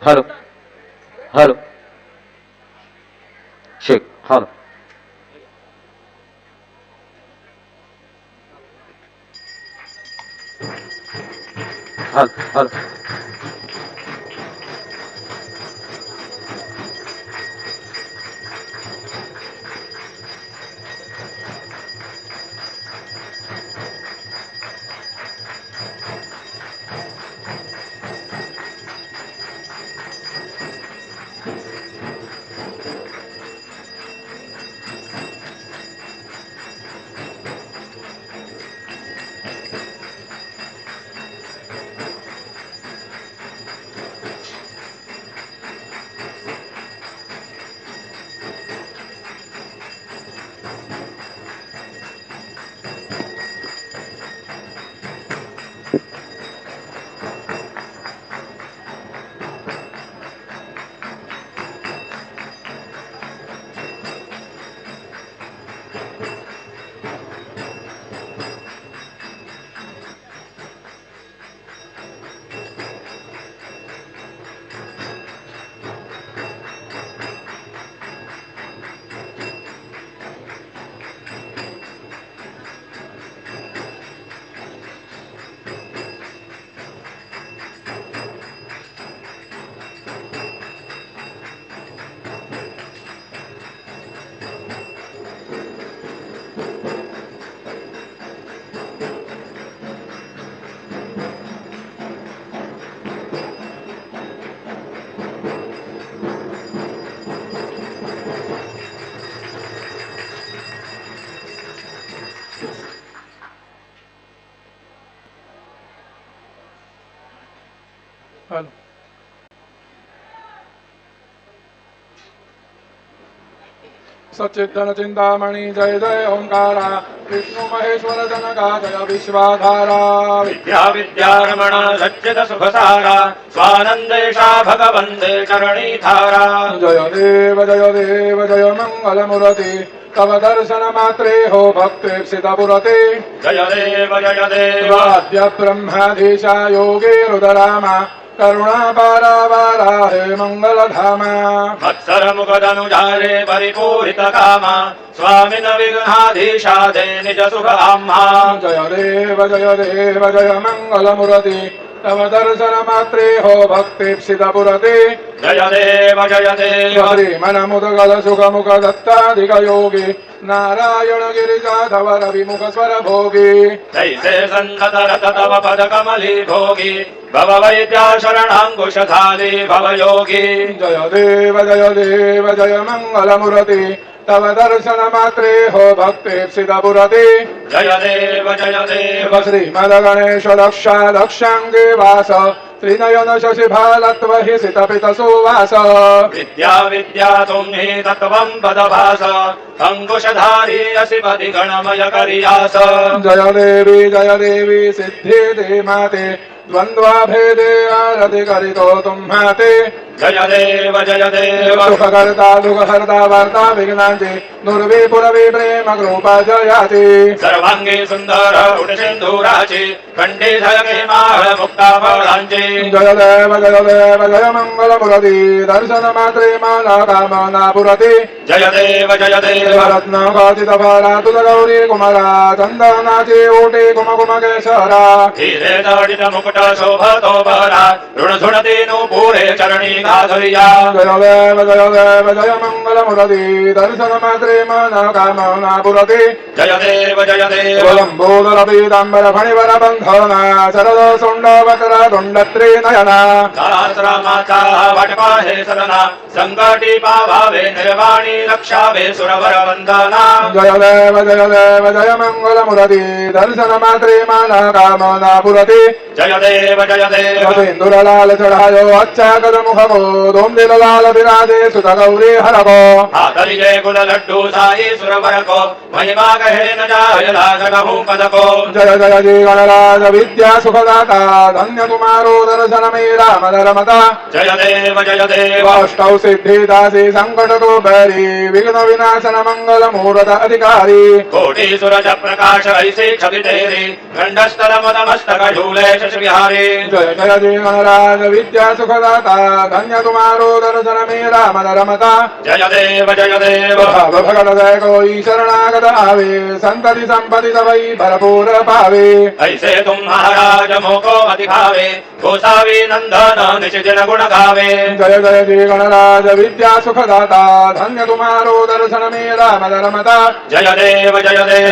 hello hello check hello hello hello hello सच्चिदन चिंतामणि जय जय ओंकारा विष्णु महेश्वर जनका जय विश्वाधारा विद्या विद्यारमण सच्चिद सुखसारा स्वानंदेशा भगवंदे चरणीधारा जय देव जय मंगलमूर्ति तव दर्शन मात्रे हो भक्तिर्षितपुरते जय देव वाद्य ब्रह्माधीशा योगे रुदरामा करुणा पारावारा हे मंगलधामा मत्सर मुखदनुजारे परिपूरित कामा स्वामिन विघ्नाधीशा दे निज सुख आम्हा जय देव जय मंगलमूर्ति तव दर्शन मात्रे हो भक्तिप्सितपुरते जय देव श्रीमनमुदगल सुखमुख दत्ताधिक योगी नारायण गिरिजाधवर विमुख स्वर भोगी जैसे संतत रत तव पद कमली भोगी भव वैद्या शरणांकुशधारी भव योगी जय देव जय मंगलमूर्ति तव दर्शन मात्रे हो भक्तिप्सितपुरते जय देव श्रीमद गणेश दक्षा दक्षांगे वास त्रिनयन शशिभालत्व हि सितपित सुवास विद्या विद्या तुम्हि तत्त्वं पदभास अंकुशधारी असि पदि गणमय करियास जय देवी सिद्धि दे माते द्वंद्वा भेदे आरति करितो तुम्हाते जय देव सुखकर्ता दुःखहर्ता वार्ता विघ्नांचे दुर्वी पुरवी प्रेम कृपा जयाति सर्वांगी सुंदर उठ सिंधुराची कंठी झलके माळ मुक्ता फळांची जय देव जय मंगलमूर्ति दर्शन मात्रे माना कामना पुरते जय देव रत्न काचित भारा तुझ गौरी कुमारा चंदनाचे ओटे कुम कुम केशरा हिरे जडित मुकुट शोभतो बरा ऋण झुणते नो पुरे चरणी घाधरिया जय देव जय मंगलमूर्ति दर्शन मात्रे माना कामना पुरते जय देव लंबोदर पीतांबर फणिवर बंधना शरद सुंड वक्र दुंडत्री नयना सहस्रमाचा वटपाहे सदना संकटी पाभावे निर्वाणी रक्षावे सुरवर वंदना जय देव जय मंगलमूर्ति दर्शन मात्रे माना कामना पुरते जय देव सिंदूरलाल चढ़ायो अच्छा कद मुख को धूम दिल लाल विराजे सुत गौरी हर को हाथली जय कुल लड्डू साई सुरवर को महिमा कहे न जाय लाज कहूँ पद को जय जी गणराज विद्या सुखदाता धन्य तुम्हारो दर्शन मेरा मदरमता जय देव अष्टौ सिद्धि दासी संकट को बैरी विघ्न विनाशन मंगल मुहूर्त अधिकारी कोटि सूरज प्रकाश ऐसे छवि तेरी गंडस्थल मद मस्तक झूले शश विहारी जय जी गणराज विद्या सुखदाता धन्य तुम्हारो दर्शन मेरा मन रमता जय देव भगत जय कोई शरणागत आवे संतति संपत्ति सबई भरपूर पावे ऐसे तुम महाराज मोको अधिभावे गोसावी नंदन निशिजन गुण गावे जय जय श्री गणराज विद्या सुखदाता धन्य तुम्हारो दर्शन मेरा मन रमता जय देव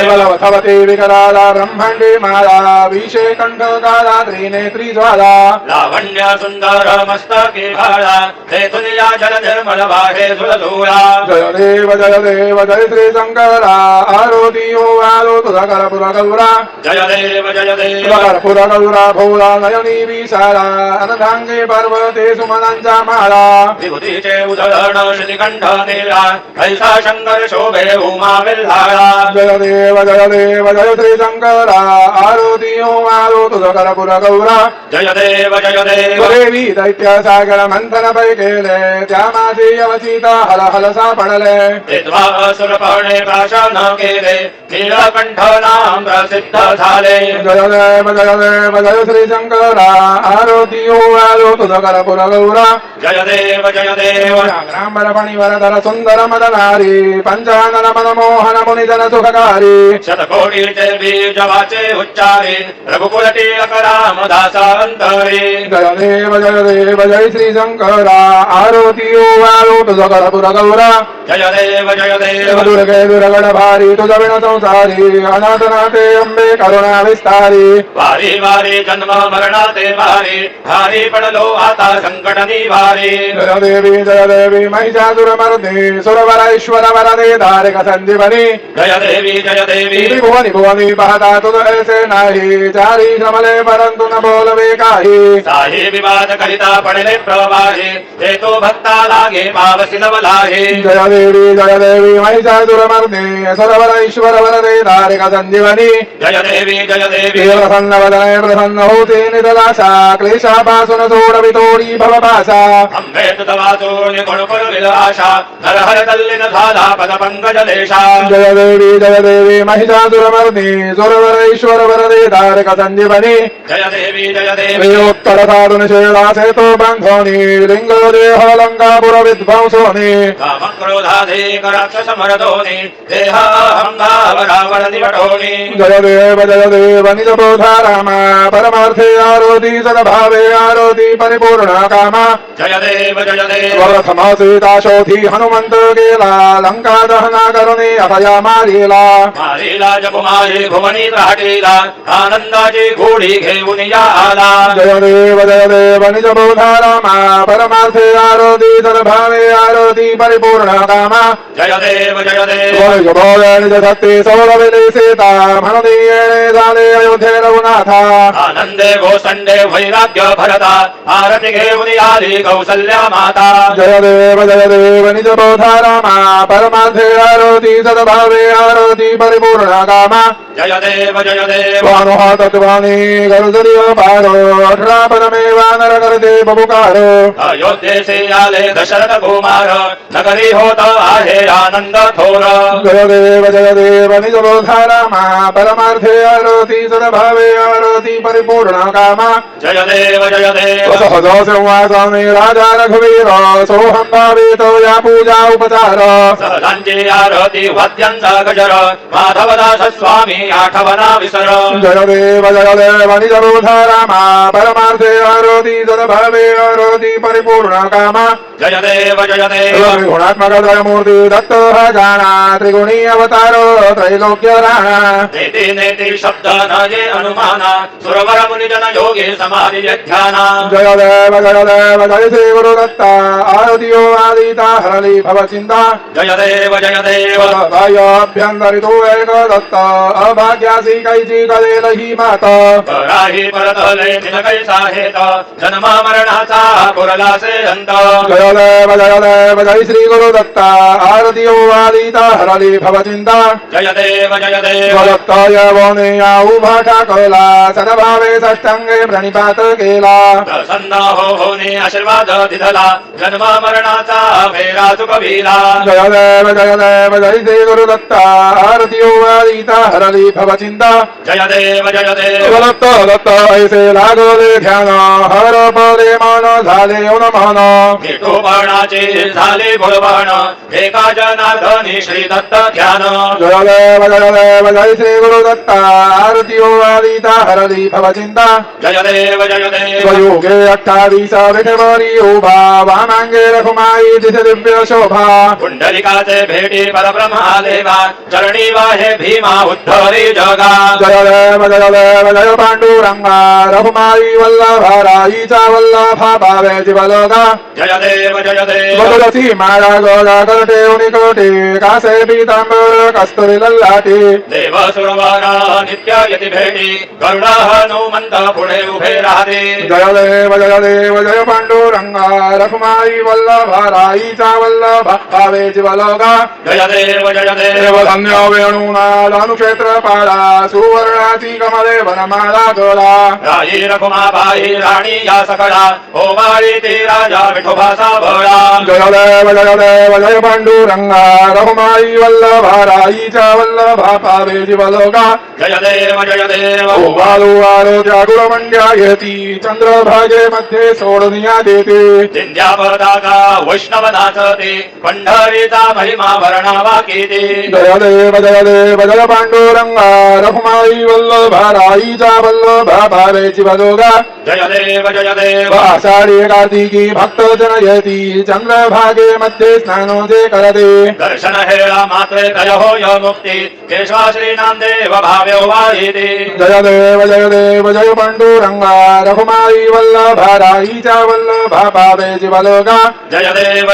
बलवथवते विकराला ब्रह्मांडे माला विषे कंठ काला त्रिनेत्री ज्वाला लावण्य सुंदर मस्तके भाळा हे तुनिया जल निर्मल वाहे झुलझुला जय देव जय श्री शंकरा आरोती हो आरो तुझा करपुरा गौरा जय देव करपुरा गौरा भोला नयनी विशाला अनधांगे पर्वते सुमनांचा माळा विभूतीचे उधळण श्रीकंठ नीला ऐसा शंकर शोभे उमा विल्हाळा जय देव जय श्री शंकरा आरोती हो आरो तुझा करपुरा गौरा जय देव देवी दैत्य सागर मंथन पै केले त्या माझी अवचिता हल हल सापडले विद्वा असुरपणे प्राशन केले नीलकंठ नाम प्रसिद्ध झाले जय देव जय श्री शंकरा आरोती हो आरो तुझा करपुरा गौरा जय देव ग्रांबर फणीवर धर सुंदर मदनारी पंचानन मनमोहन मुनिजन सुखकारी शतकोटीचे बीज वाचे उच्चारे रघुकुल टिळक रामदास अंतरे जय देव जय श्री शंकरा आरोती हो आरो तुझा करपुरा गौरा जय देव दुर्गे दुर्गण भारी तुझा विण संसारी अनाथनाथे अंबे करुणा विस्तारी वारी वारी जन्म मरणाते वारी भारी पडलो आता संकट निवारी जय देवी महिषासुर मर्दे सुरवर ईश्वर वरदे धारक संजीवनी जय देवी भुवनी भुवनी पाहता तुझ ऐसे नाही चारी श्रमले परंतु न बोलवे काही साही विवाद करिता पडले प्रवाहे ते तो भक्ता लागे पावसी नवलाहे जय देवी महिषासुर मर्दे सुरवर ईश्वर वरदे धारक संजीवनी जय देवी प्रसन्न वदने प्रसन्न होते निदलाशा क्लेशापासून सोडवितोडी भवपाशा अंबे तुतवाचो निगुणकुल विलाशा हर हर तल्लीन झाला पद पंकज देशा जय देवी महिषासुर मर्दे सुरवर ईश्वर वरदे धारक संजीवनी जय देवी उत्तर साधुन शेलासे तो बंधोनी लिंग देह लंकापुर विध्वंसोनी काम क्रोधाधिक राक्षस मरदोनी देहाहंगाव रावण निवटोनी जय देव निज बोधा रामा परमार्थे आरोती सद्भावे आरोती परिपूर्ण कामा जय देव प्रथमा सीता शोधी हनुमंत गेला लंका दहना करुणे अभया मारिला मारीला जपमारी भुवनी राहटीला आनंदाची घोडी घेऊन या आला जय देव निज बोधा रामा परमार्थे आरोती सद्भावे आरोती परिपूर्ण कामा जय देव निज सत्ते सौरविले सीता म्हणून येणे झाले अयोध्ये रघुनाथा आनंदे गोसंडे वैराग्य भरता आरती घेऊन आली कौसल्या माता जय देव निज बोधा रामा परमार्थे आरोती सद्भावे आरोती परिपूर्ण कामा जय देव तत्वानी गरुदरिय पारो अठरा परमेवा नर करते बबुकारो अयोध्येसे आले दशरथ कुमार नगरी होत आहे आनंद थोर जय देव निज बोधा रामा परमार्थे आरोती सद्भावे आरोती परिपूर्ण कामा जय देव सहज संवासाने राजा रघुवीर सोहम भावित या पूजा उपचार सहजांची आरती वाद्यांचा गजर माधवदास स्वामी आठवना विसर जय देव निज बोधा रामा परमार्थे आरोती सद्भावे आरोती परिपूर्ण कामा जय देव त्रिगुणात्मक त्रयमूर्ती दत्त हा जाणा त्रिगुणी अवतारो त्रैलोक्य राणा नेती नेती शब्द न जे अनुमाना सुरवर मुनिजन योगी समाधी ध्याना जय देव जय श्री गुरु दत्ता आरतियो आदिता हरली भव चिंता जय देव अभ्यंतरितो एक दत्त अभाग्यासी कैची कदेल ही माता राही परतले दिन कैसा हेत जन्मा मरणाचा पुरला से अंत जय देव जय श्री गुरु दत्ता आरतियो आदिता हरली भव चिंता जय देव दत्ताय वने या उभा ठाकला सद्भावे षष्टांगे प्रणिपात केला प्रसन्न होने आशीर्वाद दिधला जन्म मरणाचा फेरा चुकविला जय देव जय श्री गुरुदत्ता आरती वादिता हरली भवचिंता जय देव दत्त दत्त ऐसे लागले ध्यान हर पदे मन झाले मन विठोबाणाचे झाले बोलबाण एका जनार्दनी श्री दत्त ध्यान जय देव जय श्री गुरुदत्ता आरती वादिता हरली भवचिंता जय देव योगे 28 विठवरी उभा वामांगे रखुमाई दिस दिव्य शोभा पुंडलिकाचे भेटी परब्रह्मा देवा चरणी वाहे भीमा उद्धरी जगा जय देव जय पांडुरंगा रघुमाई वल्लभा राईचा वल्लभा भावे जीवलोगा जय देव बदलती माळा गोगा करटे उनिकोटे कासे पीतांबर कस्तुरी लल्लाटी देव सुरवारा नित्य यती भेटी करुणा हनुमंत पुढे उभे राहते जय देव जय पांडुरंगा रघुमाई वल्लभा राईचा वल्लभा भावे जीवलोगा जय देव देव धन्य वेणुनादानुक्षेत्र पाळा सुवर्णाची कमले वनमाला गोळा राई रखुमाबाई राणी या सकळा ओवाळी ती राजा विठोबाचा भोळा जय देव जय पांडुरंगा रघुमाई वल्लभा राईचा वल्लभा भावे जीवलोगा जय देव वालो वालो त्या गुणमंड्या येती चंद्रभागे मध्ये सोडनिया देते जिंद्या पदाका वैष्णव नाचते पंढरीचा महिमा वर्णावा किती जय देव जय पांडुरंगा रघुमाई वल्लभा राईचा वल्लभा भावे जीवलोगा जय देव आषाढी कार्तिकी भक्त जन येती चंद्रभागे मध्ये स्नानोजे करते दर्शन हेळा मात्रे तय होय मुक्ती केशवा श्रीनाम देव भावे वाहिते जय देव जय पांडुरंगा रघुमाई वल्लभा राईचा वल्लभा भावे जीवलोगा जय देव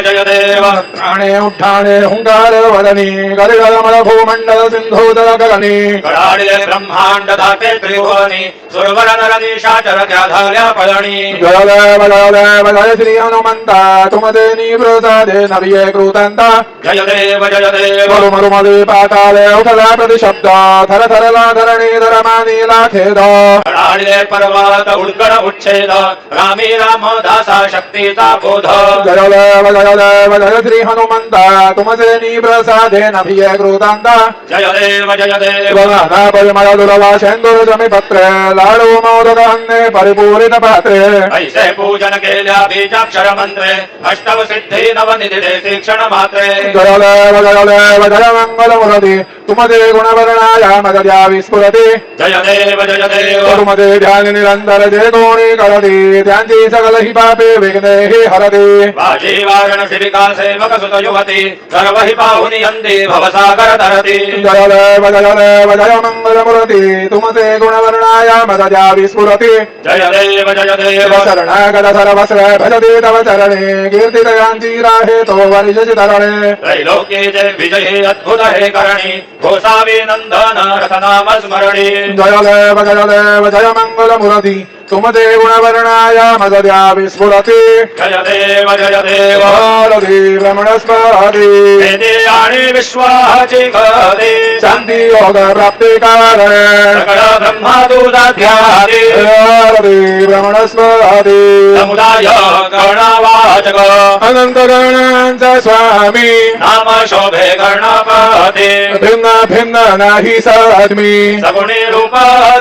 प्राणे उठाणे हुंकार वदनी गरगल मल भूमंडल सिंधुदल गगनी कडाडले ब्रह्मांड धाके त्रिभुवनी सुरवर नर निशाचर त्या झाल्या पळणी जय देव जय श्री हनुमंता तुमदेनी प्रसादे नविये कृतंता जय देव मरु मधे पाताले उठला प्रतिशब्द थर थरला धरणी धरमानीला खेद कडाडले पर्वत उडकड उच्छेद रामी राम दासा शक्तीचा बोध जय देव जय श्री हनुमंता तुमदेनी प्रसादे नविये कृतंता जय देव नाना परिमळ दुर्वा शेंदूर जमी पत्रे लाडू मोदक अन्ने परिपूरित पात्रे ऐसे पूजन केल्या बीजाक्षर मंत्रे अष्टव सिद्धी नवनिधी शिक्षण मात्रे जय देव जय मंगल मुरती तुमदे गुणवर्णाया मदर्या विस्फुरती जय देव तुमदे ध्यान निरंतर जे कोणी करती त्यांची सकल ही पापे विघ्ने हि हरती बाजी वाराणसी विकास सेवक सुत युवती सर्व हि पाहुनी यंदी भवसागर तरती जय देव जय मंगल मुरती तुमदे गुणवर्णाया मदर्या विस्फुरती जय देव शरणागत सर्वस्व भजते तव चरणे कीर्तिदयांची राहे तो वर्षि तरणे त्रैलोक्येचे विजयी अद्भुत हे करणी घोसावी नंदन रथनाम स्मरणी जय जय मंगल मुरती तुमदे गुणवर्णाया मदर्या विस्फुरती जय देव भारती रमणस्पती वेदे आणि विश्वाची गदे शांती योग प्राप्ती कारणे सकळ ब्रह्मादुदाध्यादे भारती रमणस्पती समुदाय कर्णवाचक अनंत गणांचा स्वामी नाम शोभे कर्णपते भिन्न भिन्न नाही साधमी सगुणी रूप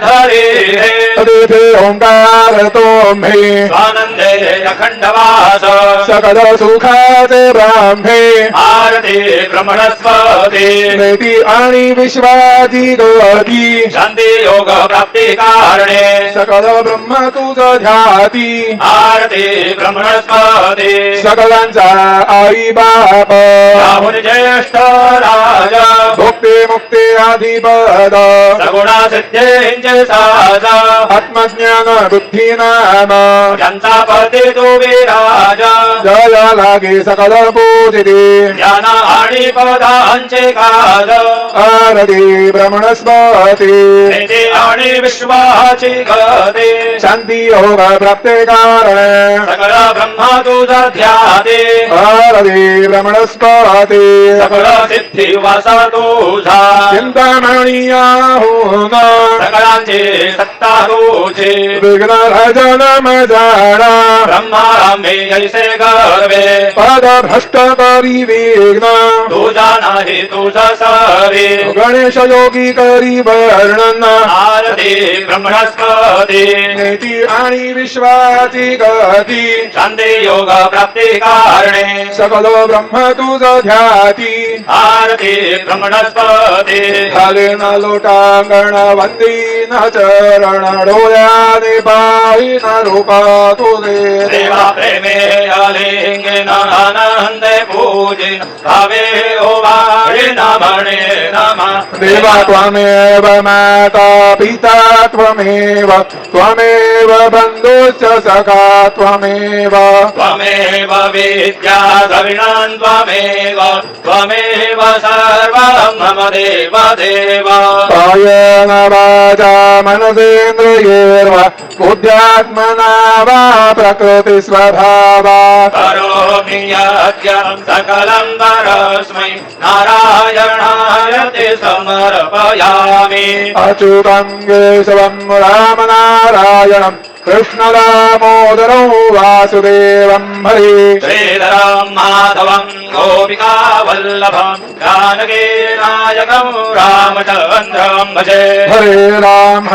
धरी हे तिथे ओंकार तुम्ही स्वानंदे अखंडवास सकल सुखाचे ब्राह्मे आरती ब्रह्मणस्पती नेती आणि विश्वाची गती शांती योग प्राप्ती कारणे सकल ब्रह्म तुझ ध्याती आरती ब्रह्मणस्पती सकलांचा आई बाप राहुल ज्येष्ठ राज भुक्ती मुक्ती आधिपद सगुणा सिद्धेंचे साज आत्मज्ञान बुद्धी नाम ज्यांचा पती तो विराज जय लागे सकल पूजिते ज्ञान आणि पदांचे काज आरती ब्रह्मणस्पती नेते आणि विश्वाची गते शांती योग प्राप्ते कारणे सकळ ब्रह्मा तुझा ध्याते आरती ब्रह्मणस्पती सकळ सिद्धी वासा तुझा चिंतामणी आहुन सकळांची सत्ता पूजे विघ्नहर्जन मजारा ब्रह्मारंभे जैसे गर्वे पद भ्रष्ट करी विघ्न तुझा नाही तुझा सारे गणेश योगी करी वर्णन आरती ब्रह्मणस्पती नेती आणि विश्वाची गती शांती योग प्राप्ती कारणे सकल ब्रह्म तुझ ध्याती आरती ब्रह्मणस्पती झाले न लोटांगण वंदी न चरण डोळ्याने पाही न रूपा तुझे देवा प्रेमे अलिंगे आनंदे पूजे भावे ओवाळे नमणे नमः देवा त्वमेव माता पिता त्वमेव त्वमेव बन्धुश्च सखा त्वमेव त्वमेव विद्या द्रविणं त्वमेव त्वमेव सर्वं मम देव देव कायेन वाचा मनसेन्द्रियैर्वा बुद्ध्यात्मना वा प्रकृतिस्वभावा करोमि यज्ञं सकलं परस्मै नारायणाय ते समर्पयामि अच्युतं केशवं रामनारायणं कृष्णदामोदरं वासुदेवं हरे श्रीधरं माधवं गोपिका वल्लभं जानकी नायकं रामचन्द्रं भजे हरे राम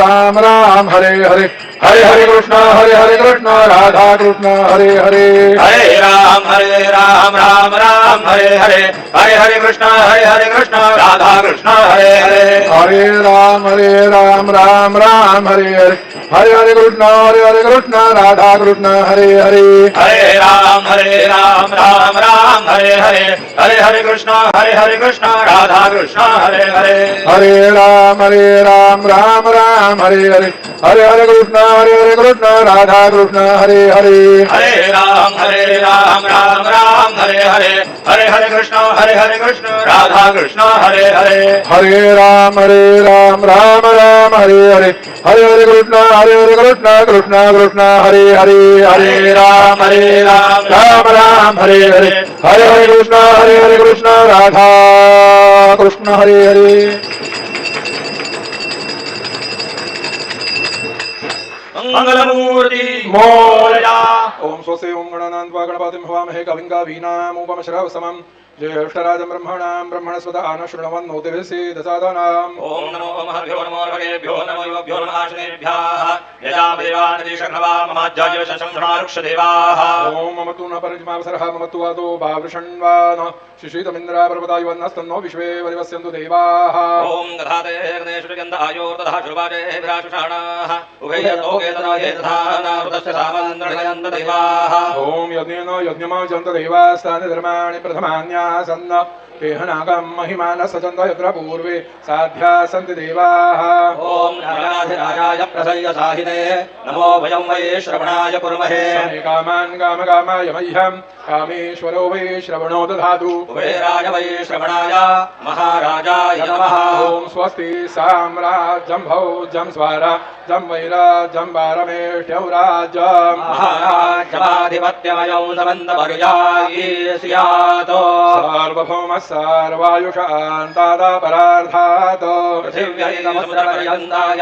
राम राम हरे हरे हरे हरे कृष्ण राधा कृष्ण हरे हरे हरे राम राम राम हरे हरे हरे हरे कृष्ण राधा कृष्ण हरे हरे हरे राम राम राम हरे हरे हरे हरे कृष्ण राधा कृष्ण हरे हरे हरे राम राम हरे हरे हरे हरे कृष्ण राधा कृष्ण हरे हरे हरे राम राम हरे हरे हरे हरे कृष्ण राधा कृष्ण हरे हरे हरे राम राम हरे हरे हरे हरे कृष्ण राधा कृष्ण हरे हरे हरे राम राम हरे हरे हरे हरे कृष्ण कृष्ण हरे हरे हरे राम राम हरे हरे हरे हरे कृष्ण राधा कृष्ण हरे हरे मंगलमूर्ति मोरया ओम स्वस्ति ओम गणानान्त्वा गणपतिं हवामहे कविं कवीनामुपमश्रवसमं ज्येष्ठराजं ब्रह्मणस्पत आनशृण्वन्नोतिभिः ओम नमो महद्भ्यो नमो भगेभ्यो नमो युवभ्यो नमः आश्रयेभ्यः यजामदेवानदिशङ्गवाममाज्याय शंसंसृणारुक्षदेवाः ओम मम तु न परिजमावसरः मम तु वातो वावृषण्वान शिशितमिन्द्रापर्वतायुवन्नस्तन्नो विश्वे वरिवस्यन्तु देवाः ओम दधाते गणेशुर्गन्धायोर्दधा शुभाजे विराजुषाणाः उभयतोगेतनये दधानारुतस्य सामन्द्रणयन्त देवाः ओम यज्ञेन यज्ञमाचन्त देवास्तानि धर्माणि प्रथमान्यासन्न केहनागं महिमान सचन्त यत्र पूर्वे साध्या सन्ति देवाः ओम राजाधिराजाय प्रसय्य साहिने नमो वयं वै श्रवणाय कुर्महे समे कामान् कामकामाय मह्यं कामेश्वरो वै श्रवणो दधातु कुबेराय वै श्रवणाय महाराजाय नमः ओम स्वस्ति साम्राज्यं भौज्यं स्वराज्यं वैराज्यं वारमेष्ट्यं राज्यं महाराजमाधिपत्यमयं समन्तपर्यायी स्यात् सार्वभौमः सर्वायुषान्तादापरार्थात् पृथिव्यैकमुद्रपर्यन्ताय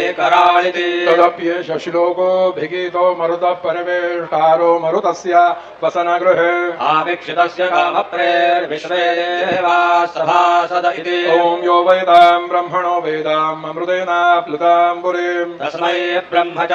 एकराळिति तदप्येष श्लोको भिगीतो मरुतः परिवेष्टारो मरुतस्य वसनगृहे आवीक्षितस्य कामप्रेर्विश्वे देवाः सभासद इति ओम यो वेदां ब्रह्मणो वेदाम् अमृतेनाप्लुतां पुरीं तस्मै ब्रह्म च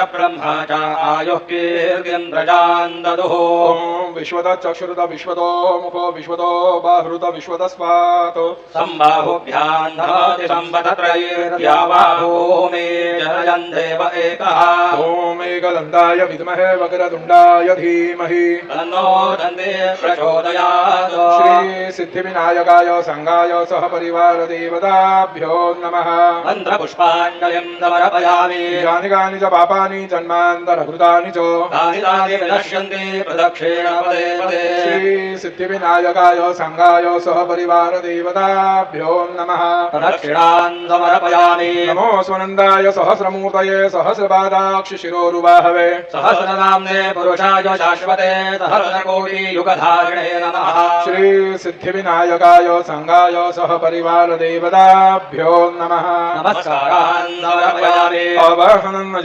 आयुः कीर्तिं प्रजान् ददुः ओम विश्वतचक्षुरुत विश्वतो मुखो विश्वतो बाहृत विश्वतस्मात् सम्बाहुभ्यां नमति सम्पतत्रयीर्द्यावा भूमि जनयन् देव एकः ओम एकदन्ताय विद्महे वक्रतुण्डाय धीमहि तन्नो दन्ते प्रचोदयात् श्री सिद्धिविनायकाय संगाय सह परिवार देवताभ्यो नमः मन्त्रपुष्पाञ्जलिं समर्पयामि यानि कानि च पापानि जन्मान्तरकृतानि च तानि तानि विनश्यन्ति प्रदक्षिण पदे पदे श्री सिद्धिविनायकाय संगाय सह परिवार देवताभ्यो नमः प्रदक्षिणान् समर्पयामि नमो स्वनन्दाय सहस्रमूर्तये सहस्रपादाक्षि शिरोरुबाहवे सहस्रनाम्ने पुरुषाय शाश्वते सहस्रकोटियुगधारिणे नमः श्री सिद्धिविनायकाय संगाय सह परिवार देवताभ्यो नमः नमस्कारान् समर्पयामि आवाहनं न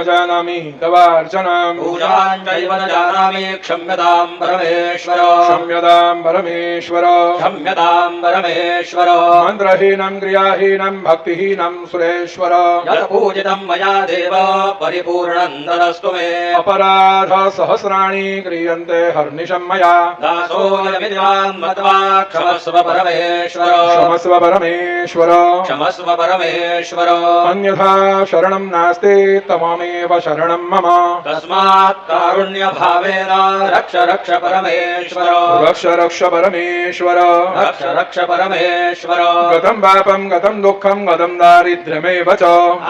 जानामि तवार्चनम् पूजाञ्चैव न जानामि क्षम्यतां परमेश्वर क्षम्यतां परमेश्वर क्षम्यतां परमेश्वर मन्त्रहीनं क्रियाहीनं भक्तिहीनं सुरेश्वर यत् पूजितं मया देव परिपूर्णं तदस्तु मे अपराध सहस्राणि क्रियन्ते हर्निशं मया दासोऽयमिमां मत्वा क्षमस्व परमेश्वर क्षमस्व परमेश्वर क्षमस्व परमेश्वर अन्यथा शरणं नास्ति तममेव शरणं मम तस्मात् कारुण्यभावेन रक्ष रक्ष परमेश्वर रक्ष रक्ष परमेश्वर रक्ष रक्ष परमेश्वर गतं पापं गतं दुःखं गतं दारिद्र्यमेव च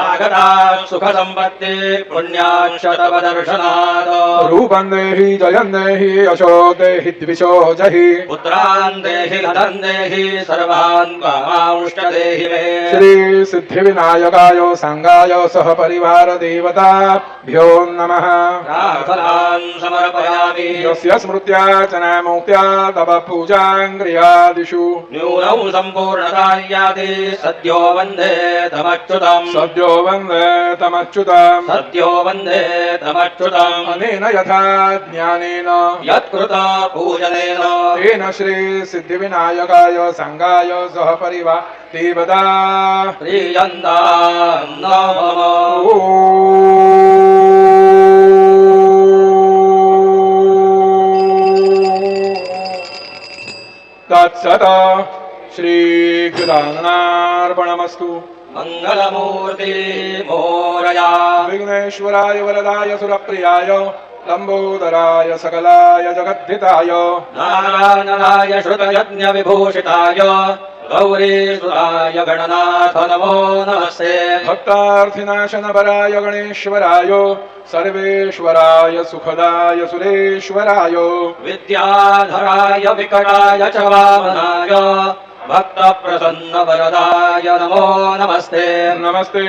आगता सुखसम्पत्ति पुण्याक्षतपदर्शनात् रूपं देहि जयं देहि यशो देहि द्विषो जहि पुत्रान् देहि धनं देहि सर्वान् कामांश्च देहि मे श्री सिद्धिविनायकाय सांगाय सह परिवार देवताभ्यो नमः प्रार्थनान् समर्पयामि यस्य स्मृत्यार्चना मुक्त्या तव पूजां क्रियादिषु न्यूनं सम्पूर्णता याति सद्यो वन्दे तमच्युतम् सद्यो वन्दे तमच्युतम् सद्यो वन्दे तमच्युतम् अनेन यथा ज्ञानेन यत्कृत पूजनेन तेन श्री सिद्धिविनायकाय सांगाय सह परिवार देवता प्रीयन्तां नमः तत्सत श्रीकृतार्पणमस्तु मङ्गलमूर्ति मोरया विघ्नेश्वराय वरदाय सुरप्रियाय लम्बोदराय सकलाय जगद्धिताय नारायणाय श्रुतयज्ञविभूषिताय गौरीसुताय गणनाथ नमो नमस्ते भक्तार्थिनाशनपराय गणेश्वराय सर्वेश्वराय सुखदाय सुरेश्वराय विद्याधराय विकटाय च वामनाय भक्तप्रसन्नवरदाय नमो नमस्ते नमस्ते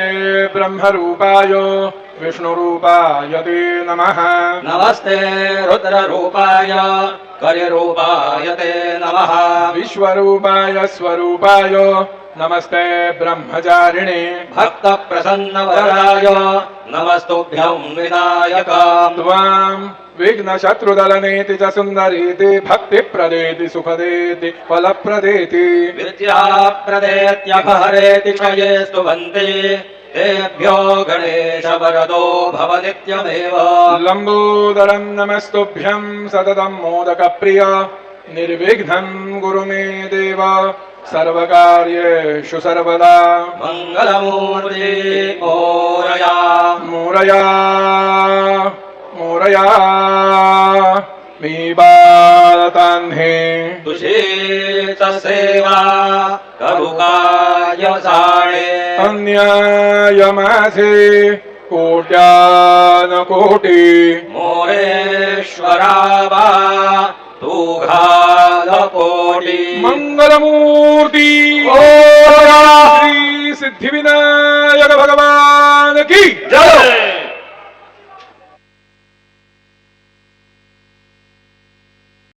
ब्रह्मरूपाय विष्णुरूपाय ते नमः नमस्ते रुद्ररूपाय करिरूपाय ते नमः विश्वरूपाय स्वरूपाय नमस्ते ब्रह्मचारिणे भक्तप्रसन्नवरदाय नमस्तुभ्यं विनायक त्वां विघ्नशत्रुदलनेति च सुन्दरीति भक्तिप्रदेति सुखदेति फलप्रदेति विद्याप्रदेत्यघहरेति क्षये स्तुवन्ति तेभ्यो गणेशवरदो भव नित्यमेव लम्बोदरं नमस्तुभ्यं सततं मोदकप्रिय निर्विघ्नं गुरु मे देव सर्वकार्येषु सर्वदा मङ्गलमूर्ति मोरया मोरया मोरया मी बालतान्हे तुषेच सेवा करुकाय साणे अन्यायमासे कोट्यानकोटि मोरेश्वरावा तुघालकोटि मंगलमूर्ति श्री सिद्धिविनायक भगवान की जय